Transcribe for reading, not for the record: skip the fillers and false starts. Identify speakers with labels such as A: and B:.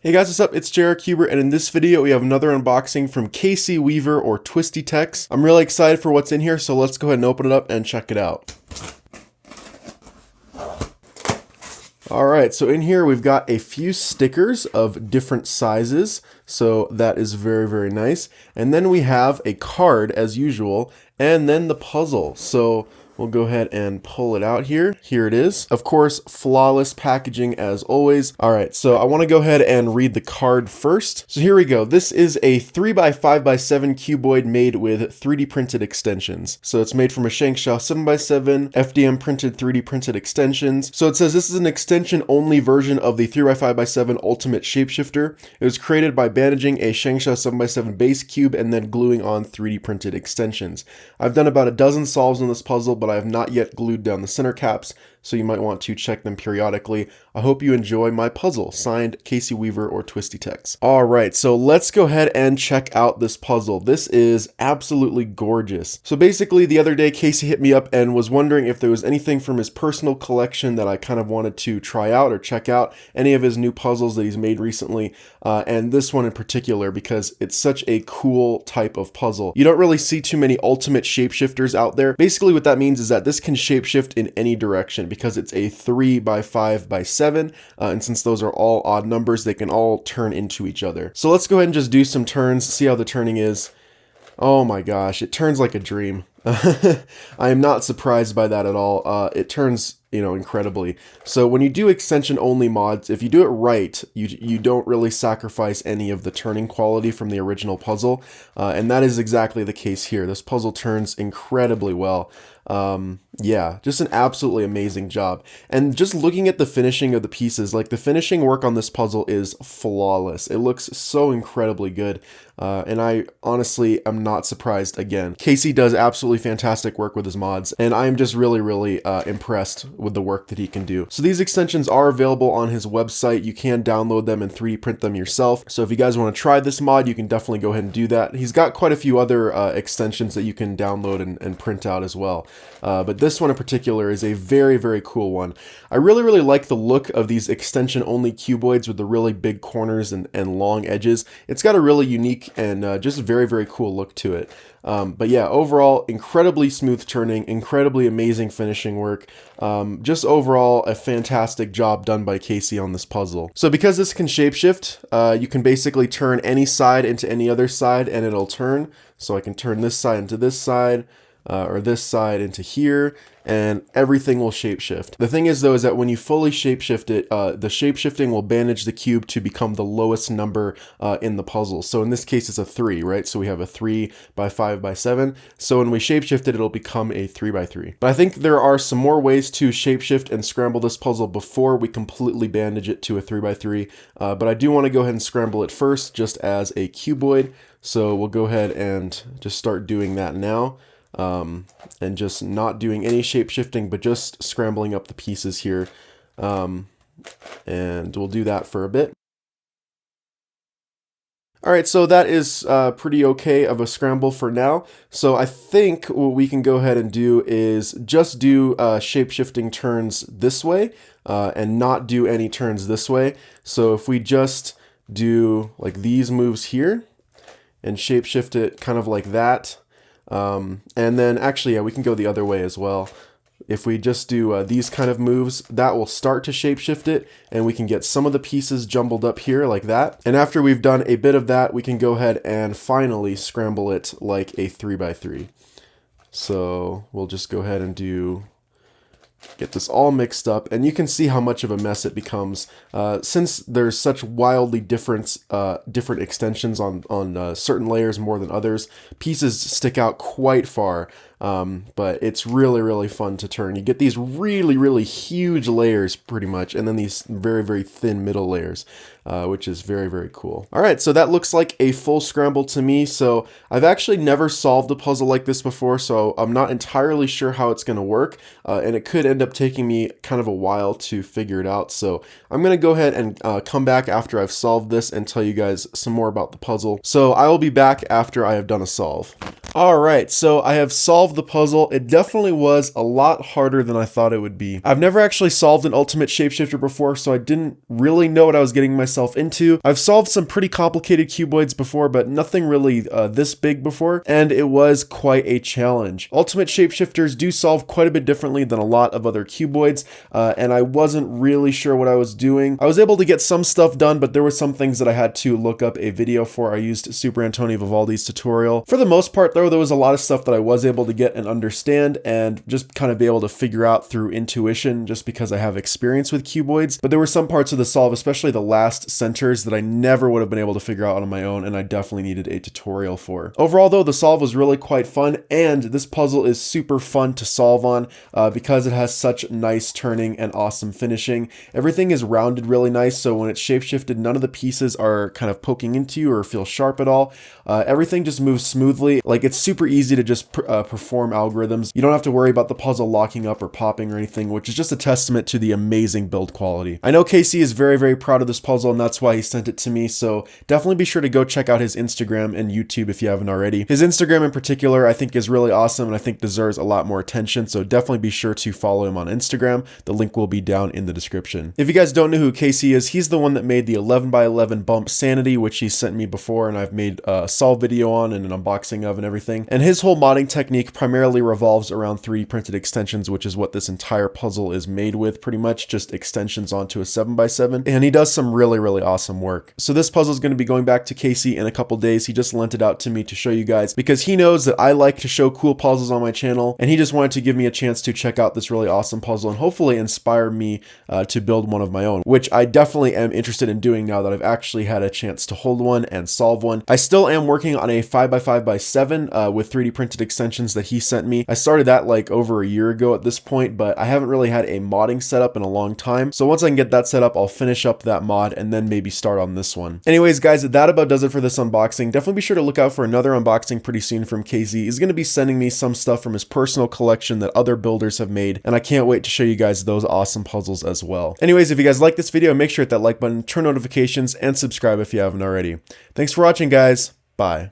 A: Hey guys, what's up? It's Jared Huber, and in this video we have another unboxing from Casey Weaver or TwistyTex. I'm really excited for what's in here, so let's go ahead and open it up and check it out. Alright, so in here we've got a few stickers of different sizes, so that is very, very nice. And then we have a card as usual, and then the puzzle. So we'll go ahead and pull it out here. Here it is. Of course, flawless packaging as always. All right, so I want to go ahead and read the card first. So here we go. This is a 3x5x7 cuboid made with 3D printed extensions. So it's made from a Shapeshifter 7x7 FDM printed 3D printed extensions. So it says this is an extension only version of the 3x5x7 Ultimate Shapeshifter. It was created by bandaging a Shapeshifter 7x7 base cube and then gluing on 3D printed extensions. I've done about a dozen solves on this puzzle, but I have not yet glued down the center caps, so you might want to check them periodically. I hope you enjoy my puzzle. Signed, Casey Weaver or TwistyTex. Alright, so let's go ahead and check out this puzzle. This is absolutely gorgeous. So basically, the other day, Casey hit me up and was wondering if there was anything from his personal collection that I kind of wanted to try out or check out, any of his new puzzles that he's made recently, and this one in particular, because it's such a cool type of puzzle. You don't really see too many ultimate shapeshifters out there. Basically, what that means is that this can shapeshift in any direction because it's a 3x5x7, and since those are all odd numbers, they can all turn into each other. So let's go ahead and just do some turns, see how the turning is. Oh my gosh, it turns like a dream. I am not surprised by that at all. It turns, incredibly. So when you do extension only mods, if you do it right, you don't really sacrifice any of the turning quality from the original puzzle, and that is exactly the case here. This puzzle turns incredibly well. Yeah, just an absolutely amazing job. And just looking at the finishing of the pieces, like the finishing work on this puzzle is flawless. It looks so incredibly good. And I honestly am not surprised again. Casey does absolutely fantastic work with his mods, and I'm just really, really impressed with the work that he can do. So these extensions are available on his website. You can download them and 3D print them yourself. So if you guys want to try this mod, you can definitely go ahead and do that. He's got quite a few other extensions that you can download and print out as well. But this one in particular is a very, very cool one. I really, really like the look of these extension only cuboids with the really big corners and long edges. It's got a really unique and just very, very cool look to it. But yeah, overall, incredibly smooth turning, incredibly amazing finishing work. Just overall, a fantastic job done by Casey on this puzzle. So because this can shapeshift, you can basically turn any side into any other side and it'll turn. So I can turn this side into this side, or this side into here, and everything will shapeshift. The thing is though, is that when you fully shapeshift it, the shapeshifting will bandage the cube to become the lowest number in the puzzle. So in this case, it's a 3, right? So we have a 3x5x7. So when we shapeshift it, it'll become a 3x3. But I think there are some more ways to shapeshift and scramble this puzzle before we completely bandage it to a 3x3. But I do want to go ahead and scramble it first, just as a cuboid. So we'll go ahead and just start doing that now. And just not doing any shape shifting, but just scrambling up the pieces here. And we'll do that for a bit. Alright, so that is pretty okay of a scramble for now. So I think what we can go ahead and do is just do shape-shifting turns this way, and not do any turns this way. So if we just do like these moves here, and shape-shift it kind of like that, and then actually, yeah, we can go the other way as well. If we just do these kind of moves, that will start to shapeshift it, and we can get some of the pieces jumbled up here like that. And after we've done a bit of that, we can go ahead and finally scramble it like a 3x3. So we'll just go ahead and get this all mixed up, and you can see how much of a mess it becomes. Since there's such wildly different extensions on certain layers more than others, pieces stick out quite far. But it's really, really fun to turn. You get these really, really huge layers pretty much, and then these very, very thin middle layers, which is very, very cool. All right, so that looks like a full scramble to me. So I've actually never solved a puzzle like this before, so I'm not entirely sure how it's going to work, and it could end up taking me kind of a while to figure it out. So I'm going to go ahead and come back after I've solved this and tell you guys some more about the puzzle. So I will be back after I have done a solve. All right, so I have solved the puzzle. It definitely was a lot harder than I thought it would be. I've never actually solved an ultimate shapeshifter before, so I didn't really know what I was getting myself into. I've solved some pretty complicated cuboids before, but nothing really this big before, and it was quite a challenge. Ultimate shapeshifters do solve quite a bit differently than a lot of other cuboids, and I wasn't really sure what I was doing. I was able to get some stuff done, but there were some things that I had to look up a video for. I used Super Antonio Vivaldi's tutorial. For the most part, though, there was a lot of stuff that I was able to get and understand and just kind of be able to figure out through intuition just because I have experience with cuboids. But there were some parts of the solve, especially the last centers, that I never would have been able to figure out on my own, and I definitely needed a tutorial for. Overall, though, the solve was really quite fun, and this puzzle is super fun to solve on because it has such nice turning and awesome finishing. Everything is rounded really nice, so when it's shapeshifted, none of the pieces are kind of poking into you or feel sharp at all. Everything just moves smoothly. Like, it's super easy to just perform algorithms. You don't have to worry about the puzzle locking up or popping or anything, which is just a testament to the amazing build quality. I know Casey is very, very proud of this puzzle, and that's why he sent it to me, so definitely be sure to go check out his Instagram and YouTube if you haven't already. His Instagram in particular, I think, is really awesome, and I think deserves a lot more attention, so definitely be sure to follow him on Instagram. The link will be down in the description. If you guys don't know who Casey is, he's the one that made the 11x11 bump Sanity, which he sent me before, and I've made a solve video on and an unboxing of and everything. And his whole modding technique primarily revolves around 3D printed extensions, which is what this entire puzzle is made with, pretty much just extensions onto a 7x7. And he does some really, really awesome work. So this puzzle is going to be going back to Casey in a couple days. He just lent it out to me to show you guys because he knows that I like to show cool puzzles on my channel, and he just wanted to give me a chance to check out this really awesome puzzle and hopefully inspire me to build one of my own, which I definitely am interested in doing now that I've actually had a chance to hold one and solve one. I still am working on a 5x5x7 with 3D printed extensions that he sent me. I started that like over a year ago at this point, but I haven't really had a modding setup in a long time. So once I can get that set up, I'll finish up that mod and then maybe start on this one. Anyways, guys, that about does it for this unboxing. Definitely be sure to look out for another unboxing pretty soon from Casey. He's going to be sending me some stuff from his personal collection that other builders have made, and I can't wait to show you guys those awesome puzzles as well. Anyways, if you guys like this video, make sure to hit that like button, turn notifications, and subscribe if you haven't already. Thanks for watching, guys. Bye.